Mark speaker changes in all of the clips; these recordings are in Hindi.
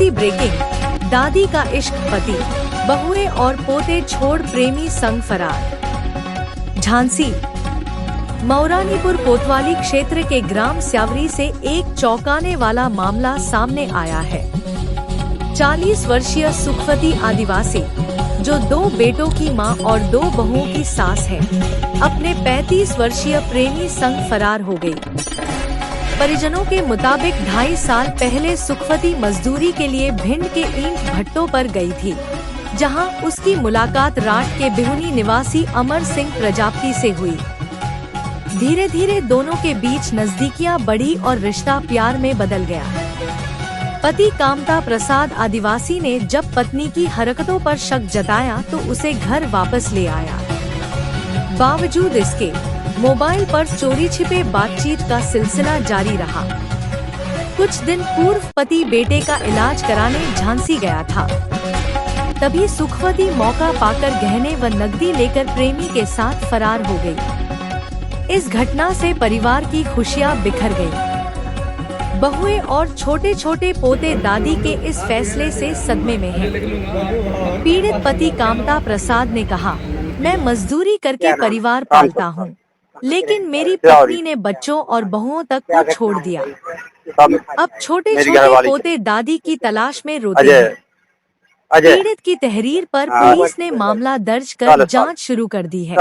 Speaker 1: बड़ी ब्रेकिंग, दादी का इश्क पति, बहुए और पोते छोड़ प्रेमी संग फरार। झांसी मौरानीपुर कोतवाली क्षेत्र के ग्राम स्यावरी से एक चौंकाने वाला मामला सामने आया है। 40 वर्षीय सुखवती आदिवासी, जो 2 बेटों की मां और 2 बहुओं की सास है, अपने 35 वर्षीय प्रेमी संग फरार हो गई। परिजनों के मुताबिक 2.5 साल पहले सुखवती मजदूरी के लिए भिंड के ईंट भट्टों पर गई थी, जहां उसकी मुलाकात राट के बिहुनी निवासी अमर सिंह प्रजापति से हुई। धीरे धीरे दोनों के बीच नजदीकियां बढ़ी और रिश्ता प्यार में बदल गया। पति कामता प्रसाद आदिवासी ने जब पत्नी की हरकतों पर शक जताया तो उसे घर वापस ले आया। बावजूद इसके मोबाइल पर चोरी छिपे बातचीत का सिलसिला जारी रहा। कुछ दिन पूर्व पति बेटे का इलाज कराने झांसी गया था। तभी सुखवती मौका पाकर गहने व नकदी लेकर प्रेमी के साथ फरार हो गई। इस घटना से परिवार की खुशियां बिखर गईं। बहुए और छोटे छोटे पोते दादी के इस फैसले से सदमे में हैं। पीड़ित पति कामता प्रसाद ने कहा, मैं मजदूरी करके परिवार पालता हूँ, लेकिन मेरी पत्नी ने बच्चों और बहुओं तक को छोड़ दिया। अब छोटे छोटे पोते दादी की तलाश में रोते हैं। पीड़ित की तहरीर पर पुलिस ने मामला दर्ज कर जांच शुरू कर दी है।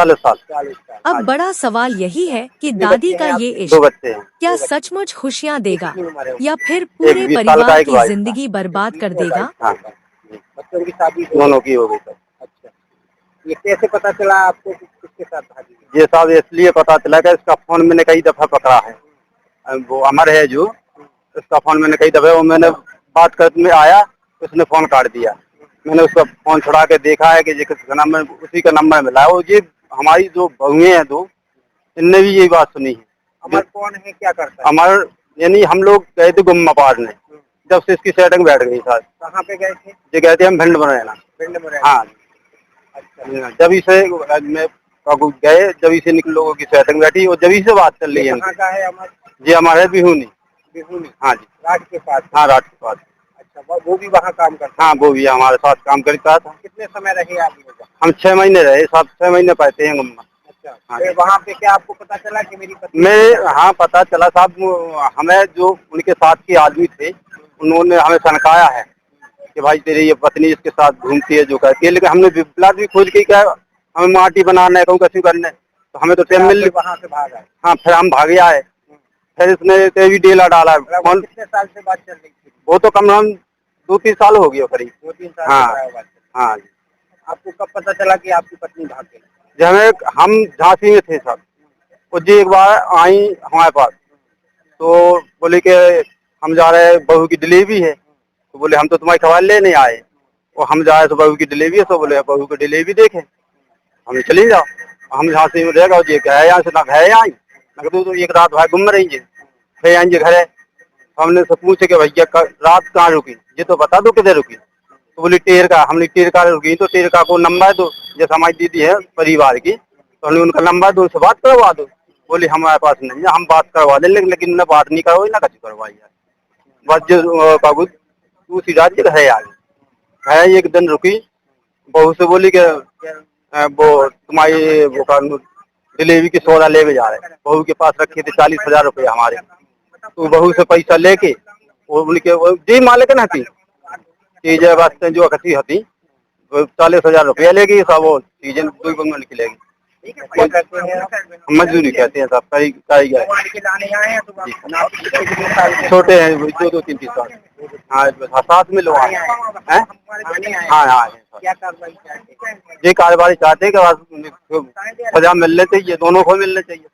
Speaker 1: अब बड़ा सवाल यही है कि दादी का ये इश्क क्या सचमुच खुशियां देगा या फिर पूरे परिवार की जिंदगी बर्बाद कर देगा।
Speaker 2: बच्चों की शादी दोनों की हो गई। अच्छा, ये कैसे पता चला आपको किसके साथ भागी? ये सब इसलिए पता चला कि इसका फोन मैंने कई दफा पकड़ा है। वो अमर है जो, इसका फोन मैंने कई दफा, वो मैंने बात करने में आया, उसने फोन काट दिया। मैंने उसका फोन छुड़ा के देखा है कि ये किसका नंबर, उसी का नंबर मिला है। वो ये हमारी जो बहुएं हैं 2, इनने भी यही बात सुनी है। अमर कौन है, क्या करता है? अमर यानी हम लोग गए थे गुम्मा पाड़ने, जब से इसकी सेटिंग बैठ गई सर। कहाँ पे गए थे? ये गए थे हम भिंड मुरैना। हाँ, अच्छा। जब इसे गए, जब इसे निकल लोगों की सेटिंग बैठी और जब से बात चल रही है। कहाँ का है अमर? जी हमारे बिहुनी। हाँ जी, राट के पास। हाँ, राट के पास। अच्छा, वो भी वहाँ काम करता? हाँ, वो भी हमारे साथ काम करता था। कितने समय रहे आप? हम 6 महीने रहे, 6 महीने पाते हैं गुम्मा। अच्छा, हाँ, वहाँ पे क्या आपको पता चला कि मेरी पत्नी? हाँ, पता चला साहब। हमें जो उनके साथ के आदमी थे, उन्होंने हमें सनकाया है कि भाई तेरी ये पत्नी इसके साथ घूमती है, जो करती है। लेकिन हमने प्लाट भी खोज के क्या, हमें माटी बनाना है, कहूँ कैसे करना है, तो हमें तो टाइम मिल वहाँ से भागा। हाँ, फिर हम भागे आए। फिर इसने तेरी डेला डाला। कितने साल से बात चल रही थी? वो तो कम से कम 2-3 साल हो गया करीब। 2-3 साल। हाँ हाँ। आपको कब पता चला कि आपकी पत्नी भाग गई? जब हम झांसी में थे सर, वो जी एक बार आई हमारे पास, तो बोले कि हम जा रहे हैं, बहू की डिलीवरी है। तो बोले हम तो तुम्हारी खबर लेने आए, और हम जा रहे तो बहू की डिलीवरी है। तो बोले बहू की डिलीवरी देखें, हम चले जाओ। हम झांसी में रहेगा, ये गए यहाँ से, ना गए आई ना, तो एक रात भाई गुम रही है, फिर आएंगे घर है। हमने से पूछे कि भैया रात कहाँ रुकी, ये तो बता दो किधर रुकी। तो बोली टेरका। हमने टेरका रुकी, तो टेरका को नंबर दो, जैसे हमारी दीदी है परिवार की, तो हमने उनका नंबर दो, उनसे बात करवा दो। बोली हमारे पास नहीं है, हम बात करवा दें, लेकिन ना बात नहीं करवाई ना कभी करवाई है। बस जो बाबू दूसरी रात के घर आ गई। है एक दिन रुकी, बहू से बोली कि वो तुम्हारी वो डिलीवरी की सौदा ले जा रहे। बहू के पास रखे थे 40,000 रुपये हमारे। तो बहू से पैसा लेके वो बोली के जी मालिक न थी चीज वास्ते जो कसी होती, 40,000 रुपया लेगी सब, वो चीजें 2 बंगों निकलेगी। मजदूरी कहते हैं सब, कारीगर छोटे हैं, 2-3 साल। हाँ, 7 में लोग आए हैं। हाँ हाँ, ये कार्रवाई चाहते हैं कि सजा मिलने चाहिए, दोनों को मिलने चाहिए।